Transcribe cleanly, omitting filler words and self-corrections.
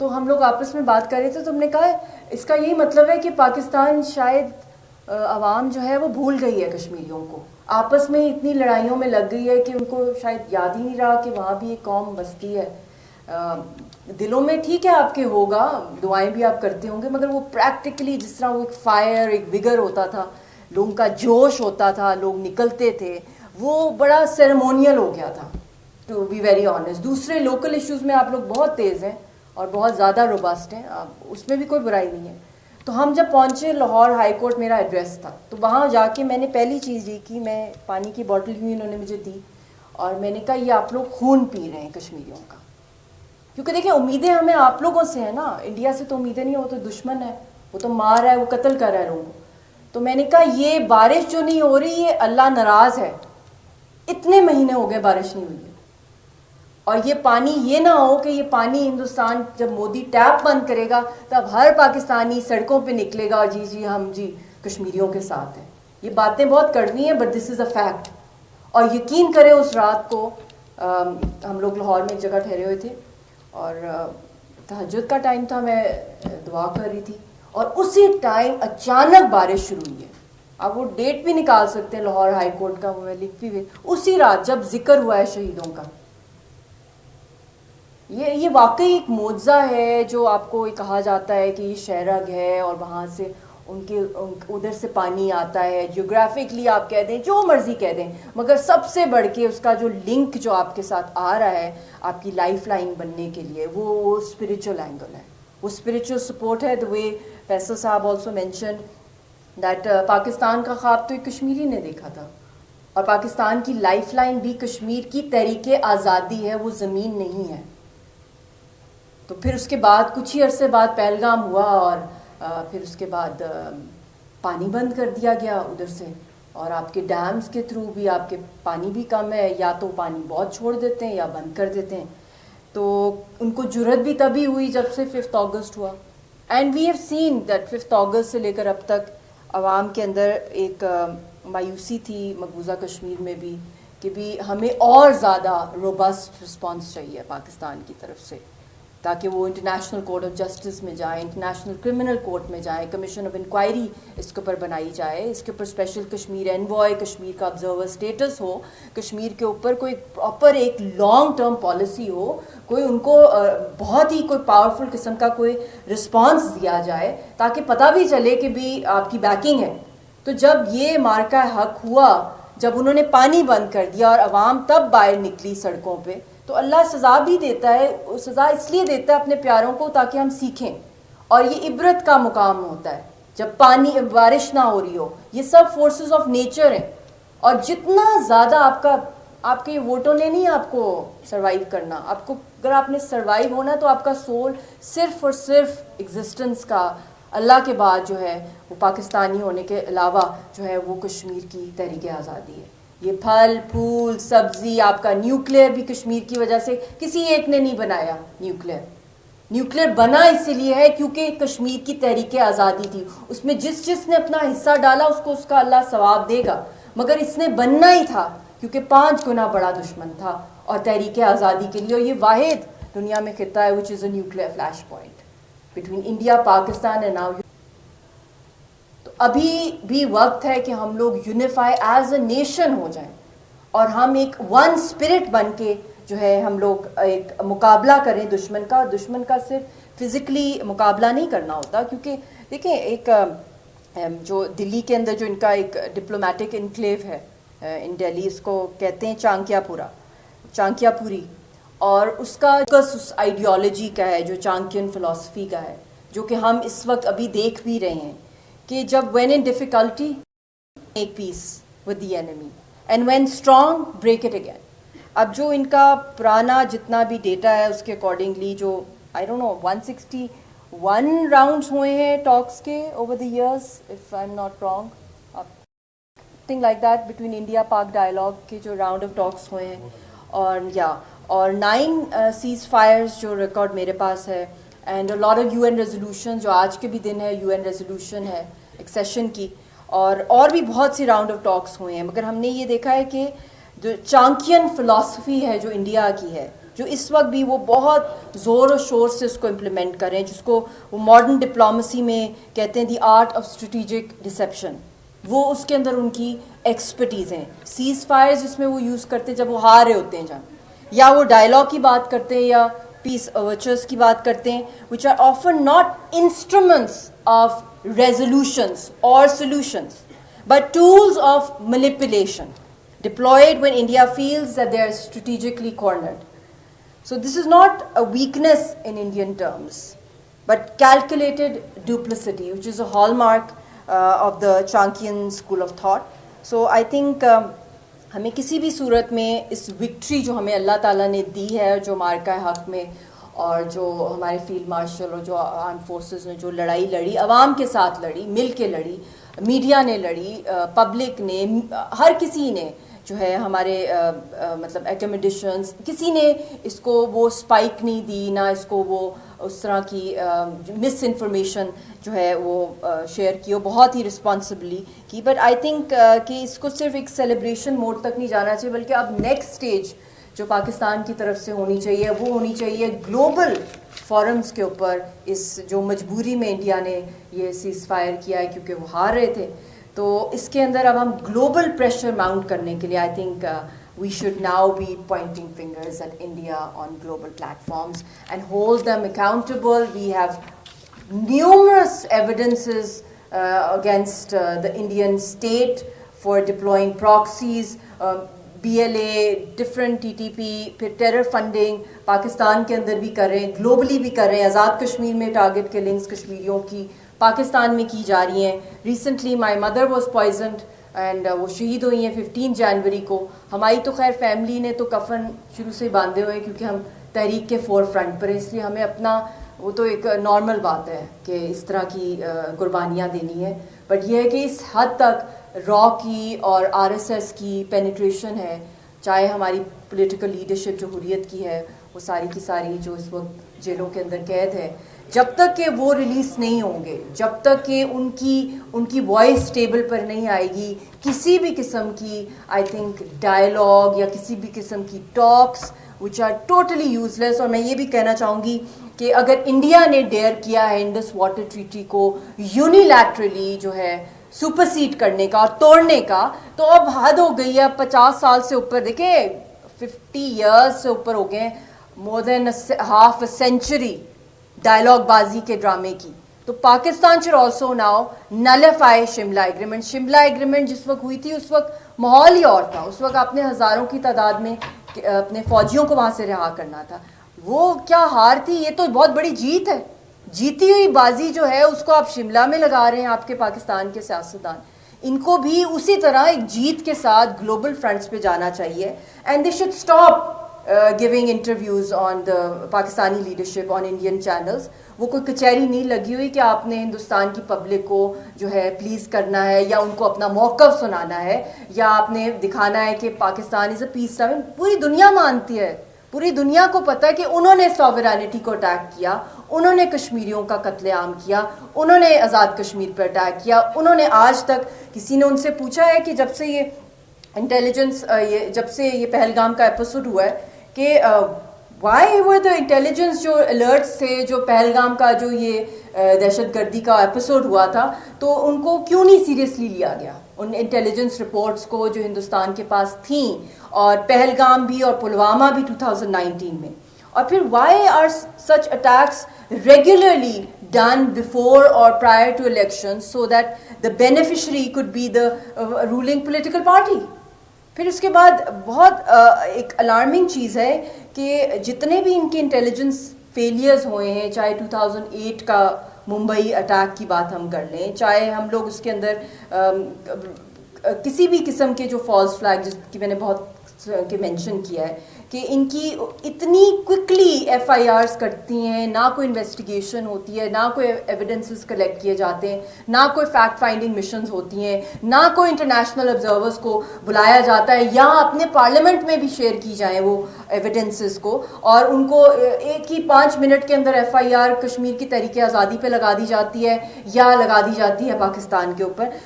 تو ہم لوگ آپس میں بات کر رہے تھے تو ہم نے کہا اس کا یہی مطلب ہے کہ پاکستان شاید عوام جو ہے وہ بھول گئی ہے کشمیریوں کو, آپس میں اتنی لڑائیوں میں لگ گئی ہے کہ ان کو شاید یاد ہی نہیں رہا کہ وہاں بھی ایک قوم بستی ہے. دلوں میں ٹھیک ہے آپ کے ہوگا, دعائیں بھی آپ کرتے ہوں گے, مگر وہ پریکٹیکلی جس طرح وہ ایک فائر, ایک وگر ہوتا تھا, لوگوں کا جوش ہوتا تھا, لوگ نکلتے تھے, وہ بڑا سیریمونیل ہو گیا تھا ٹو بی ویری آنیسٹ. دوسرے لوکل ایشوز میں آپ لوگ بہت تیز ہیں اور بہت زیادہ روبسٹ ہیں, اس میں بھی کوئی برائی نہیں ہے. تو ہم جب پہنچے لاہور ہائی کورٹ, میرا ایڈریس تھا, تو وہاں جا کے میں نے پہلی چیز یہ کی, میں پانی کی بوٹل ہی انہوں نے مجھے دی اور میں نے کہا یہ آپ لوگ خون پی رہے ہیں کشمیریوں کا, کیونکہ دیکھیں امیدیں ہمیں آپ لوگوں سے ہیں نا, انڈیا سے تو امیدیں نہیں, وہ تو دشمن ہے, وہ تو مار رہا ہے, وہ قتل کر رہا ہے لوگوں کو. تو میں نے کہا یہ بارش جو نہیں ہو رہی یہ اللہ ناراض ہے, اتنے مہینے ہو گئے بارش نہیں ہوئی ہے, اور یہ پانی یہ نہ ہو کہ یہ پانی ہندوستان جب مودی ٹیپ بند کرے گا تب ہر پاکستانی سڑکوں پہ نکلے گا, جی ہم جی کشمیریوں کے ساتھ ہیں. یہ باتیں بہت کڑوی ہیں but this is a fact. اور یقین کریں اس رات کو ہم لوگ لاہور میں ایک جگہ ٹھہرے ہوئے تھے اور تہجد کا ٹائم تھا, میں دعا کر رہی تھی اور اسی ٹائم اچانک بارش شروع ہوئی ہے. آپ وہ ڈیٹ بھی نکال سکتے ہیں لاہور ہائی کورٹ کا, وہ میں لکھتی ہوئی, اسی رات جب ذکر ہوا ہے شہیدوں کا. یہ واقعی ایک معجزہ ہے جو آپ کو کہا جاتا ہے کہ یہ شہرگ ہے اور وہاں سے ان کے ادھر سے پانی آتا ہے, جیوگرافکلی آپ کہہ دیں جو مرضی کہہ دیں, مگر سب سے بڑھ کے اس کا جو لنک جو آپ کے ساتھ آ رہا ہے آپ کی لائف لائن بننے کے لیے, وہ اسپریچول اینگل ہے, وہ اسپریچول سپورٹ ہے. the way فیصل صاحب آلسو مینشن دیٹ پاکستان کا خواب تو ایک کشمیری نے دیکھا تھا, اور پاکستان کی لائف لائن بھی کشمیر کی تحریک آزادی ہے, وہ زمین نہیں ہے. تو پھر اس کے بعد کچھ ہی عرصے بعد پہلگام ہوا اور پھر اس کے بعد پانی بند کر دیا گیا ادھر سے, اور آپ کے ڈیمز کے تھرو بھی آپ کے پانی بھی کم ہے, یا تو پانی بہت چھوڑ دیتے ہیں یا بند کر دیتے ہیں. تو ان کو جرأت بھی تبھی ہوئی جب سے 5 اگست ہوا, and we have seen that 5 اگست سے لے کر اب تک عوام کے اندر ایک مایوسی تھی مقبوضہ کشمیر میں بھی کہ بھی ہمیں اور زیادہ روبسٹ رسپانس چاہیے پاکستان کی طرف سے, تاکہ وہ انٹرنیشنل کورٹ آف جسٹس میں جائیں, انٹرنیشنل کرمنل کورٹ میں جائیں, کمیشن آف انکوائری اس کے اوپر بنائی جائے, اس کے اوپر اسپیشل کشمیر انوائے, کشمیر کا آبزرور اسٹیٹس ہو, کشمیر کے اوپر کوئی پراپر ایک لانگ ٹرم پالیسی ہو, کوئی ان کو بہت ہی کوئی پاورفل قسم کا کوئی رسپانس دیا جائے تاکہ پتہ بھی چلے کہ بھی آپ کی بیکنگ ہے. تو جب یہ مارکہ حق ہوا, جب انہوں نے پانی بند کر دیا اور عوام تب باہر نکلی سڑکوں پہ, تو اللہ سزا بھی دیتا ہے, سزا اس لیے دیتا ہے اپنے پیاروں کو تاکہ ہم سیکھیں, اور یہ عبرت کا مقام ہوتا ہے جب پانی بارش نہ ہو رہی ہو. یہ سب فورسز آف نیچر ہیں, اور جتنا زیادہ آپ کے ووٹوں نے نہیں آپ کو سروائیو کرنا, آپ کو اگر آپ نے سروائیو ہونا تو آپ کا سول صرف اور صرف ایگزسٹنس کا اللہ کے بعد جو ہے وہ پاکستانی ہونے کے علاوہ جو ہے وہ کشمیر کی تحریک آزادی ہے. یہ پھل پھول سبزی, آپ کا نیوکلیئر بھی کشمیر کی وجہ سے کسی ایک نے نہیں بنایا. نیوکلیئر بنا اسی لیے ہے کیونکہ کشمیر کی تحریک آزادی تھی, اس میں جس نے اپنا حصہ ڈالا اس کو اس کا اللہ ثواب دے گا, مگر اس نے بننا ہی تھا کیونکہ 5 گنا بڑا دشمن تھا اور تحریک آزادی کے لیے. اور یہ واحد دنیا میں خطہ ہے which is a nuclear flash point between India, Pakistan and now. تو ابھی بھی وقت ہے کہ ہم لوگ یونیفائی ایز اے نیشن ہو جائیں اور ہم ایک ون اسپرٹ بن کے جو ہے ہم لوگ ایک مقابلہ کریں دشمن کا. دشمن کا صرف فزیکلی مقابلہ نہیں کرنا ہوتا, کیونکہ دیکھیں ایک جو دلی کے اندر جو ان کا ایک ڈپلومیٹک انکلیو ہے ان دہلی, اس کو کہتے ہیں چانکیا پوری, اور اس کا اس آئیڈیالوجی کا ہے جو چانکین فلسفی کا ہے, جو کہ ہم اس وقت ابھی دیکھ بھی رہے ہیں کہ جب when in difficulty make peace with the enemy and when strong break it again. اب جو ان کا پرانا جتنا بھی ڈیٹا ہے اس کے اکارڈنگلی جو I don't know 161 راؤنڈز ہوئے ہیں ٹاکس کے over the years if I'm not wrong, something like that between India Pak dialogue کے جو راؤنڈ آف ٹاکس ہوئے ہیں, اور 9 سیز فائرز جو ریکارڈ میرے پاس ہے, and a lot of UN resolution, جو آج کے بھی دن ہے UN resolution ہے ایکسیشن کی, اور بھی بہت سی راؤنڈ آف ٹاکس ہوئے ہیں. مگر ہم نے یہ دیکھا ہے کہ جو چانکین فلسفی ہے جو انڈیا کی ہے جو اس وقت بھی وہ بہت زور و شور سے اس کو امپلیمنٹ کریں, جس کو وہ ماڈرن ڈپلومسی میں کہتے ہیں the art of strategic deception, وہ اس کے اندر ان کی ایکسپرٹیز ہیں. سیز فائر جس میں وہ یوز کرتے ہیں جب وہ ہار رہے ہوتے ہیں جہاں, یا وہ ڈائلاگ کی بات کرتے ہیں یا پیس اوورچرز کی بات کرتے ہیں, which are often not instruments of resolutions or solutions, but tools of manipulation, deployed when India feels that they are strategically cornered. So this is not a weakness in Indian terms, but calculated duplicity, which is a hallmark of the Chankian school of thought. So I think ہمیں کسی بھی صورت میں اس victory جو ہمیں اللہ تعالیٰ نے دی ہے, جو مارکہ حق میں, اور جو ہمارے فیلڈ مارشل اور جو آرم فورسز نے جو لڑائی لڑی, عوام کے ساتھ لڑی, مل کے لڑی, میڈیا نے لڑی, پبلک نے, ہر کسی نے جو ہے ہمارے مطلب ایکوموڈیشنز, کسی نے اس کو وہ اسپائک نہیں دی, نہ اس کو وہ اس طرح کی مس انفارمیشن جو ہے وہ شیئر کی, وہ بہت ہی رسپانسبلی کی. بٹ آئی تھنک کہ اس کو صرف ایک سیلیبریشن موڈ تک نہیں جانا چاہیے, بلکہ اب نیکسٹ اسٹیج جو پاکستان کی طرف سے ہونی چاہیے وہ ہونی چاہیے گلوبل فورمز کے اوپر. اس جو مجبوری میں انڈیا نے یہ سیز فائر کیا ہے کیونکہ وہ ہار رہے تھے, تو اس کے اندر اب ہم گلوبل پریشر ماؤنٹ کرنے کے لیے I think we should now be pointing fingers at India on global platforms and hold them accountable. We have numerous evidences against the Indian state for deploying proxies, BLA, different TTP, پھر terror funding Pakistan کے اندر بھی کر رہے ہیں, globally بھی کر رہے ہیں. آزاد کشمیر میں ٹارگٹ کلنگز کشمیریوں کی پاکستان میں کی جا رہی ہیں. Recently my mother was poisoned and وہ شہید ہوئی ہیں 15 جنوری کو. ہماری تو خیر فیملی نے تو کفن شروع سے باندھے ہوئے ہیں کیونکہ ہم تحریک کے فور فرنٹ پر, اس لیے ہمیں اپنا وہ تو ایک نارمل بات ہے کہ اس طرح کی قربانیاں دینی ہے. بٹ یہ ہے کہ اس حد تک را کی اور RSS کی پینیٹریشن ہے, چاہے ہماری پولیٹیکل لیڈرشپ جو حریت کی ہے وہ ساری کی ساری جو اس وقت جیلوں کے اندر قید ہے, جب تک کہ وہ ریلیز نہیں ہوں گے, جب تک کہ ان کی وائس ٹیبل پر نہیں آئے گی, کسی بھی قسم کی آئی تھنک ڈائلاگ یا کسی بھی قسم کی ٹاکس which are totally useless. اور میں یہ بھی کہنا چاہوں گی کہ اگر انڈیا نے ڈیئر کیا ہے انڈس واٹر ٹریٹی کو یونیلیٹرلی جو ہے سپرسیڈ کرنے کا اور توڑنے کا, تو اب حد ہو گئی ہے. 50 سال سے اوپر, دیکھیں 50 ایئرس سے اوپر ہو گئے, more than half a century dialogue بازی کے ڈرامے کی. تو Pakistan should also now nullify Shimla agreement. Shimla agreement جس وقت ہوئی تھی اس وقت ماحول ہی اور تھا, اس وقت آپ نے ہزاروں کی تعداد میں اپنے فوجیوں کو وہاں سے رہا کرنا تھا. وہ کیا ہار تھی, یہ تو بہت بڑی جیت ہے. جیتی ہوئی بازی جو ہے اس کو آپ شملہ میں لگا رہے ہیں آپ کے پاکستان کے سیاستدان. ان کو بھی اسی طرح ایک جیت کے ساتھ گلوبل فرنٹس پہ جانا چاہیے. And they should stop giving interviews on the Pakistani leadership on Indian channels. وہ کوئی کچہری نہیں لگی ہوئی کہ آپ نے ہندوستان کی پبلک کو جو ہے پلیز کرنا ہے یا ان کو اپنا موقف سنانا ہے یا آپ نے دکھانا ہے کہ پاکستان از اے پیس ٹاؤن. پوری دنیا مانتی ہے, پوری دنیا کو پتہ ہے کہ انہوں نے سوورینٹی کو اٹیک کیا, انہوں نے کشمیریوں کا قتل عام کیا, انہوں نے آزاد کشمیر پر اٹیک کیا. انہوں نے آج تک کسی نے ان سے پوچھا ہے کہ جب سے یہ انٹیلیجنس جب سے یہ پہلگام کا ایپیسوڈ ہوا ہے کہ وائی ور دا انٹیلیجنس جو الرٹس تھے جو پہلگام کا جو یہ دہشت گردی کا ایپیسوڈ ہوا تھا, تو ان کو کیوں نہیں سیریسلی لیا گیا, ان انٹیلیجنس رپورٹس کو جو ہندوستان کے پاس تھیں, اور پہلگام بھی اور پلوامہ بھی 2019 میں. اور پھر why are such attacks regularly done before اور prior to election so that the beneficiary could be the ruling political party. پھر اس کے بعد بہت ایک الارمنگ چیز ہے کہ جتنے بھی ان کے انٹیلیجنس فیلیئرز ہوئے ہیں, چاہے 2008 کا ممبئی اٹیک کی بات ہم کر لیں, چاہے ہم لوگ اس کے اندر کسی بھی قسم کے جو فالس فلیگ جس کی میں نے بہت کہ مینشن کیا ہے کہ ان کی اتنی کوئکلی FIRs کرتی ہیں, نہ کوئی انویسٹیگیشن ہوتی ہے, نہ کوئی ایویڈنسز کلیکٹ کیے جاتے ہیں, نہ کوئی فیکٹ فائنڈنگ مشنز ہوتی ہیں, نہ کوئی انٹرنیشنل آبزرورز کو بلایا جاتا ہے یا اپنے پارلیمنٹ میں بھی شیئر کی جائیں وہ ایویڈنسز کو, اور ان کو ایک ہی 5 منٹ کے اندر FIR کشمیر کی تحریک آزادی پہ لگا دی جاتی ہے یا لگا دی جاتی ہے پاکستان کے اوپر.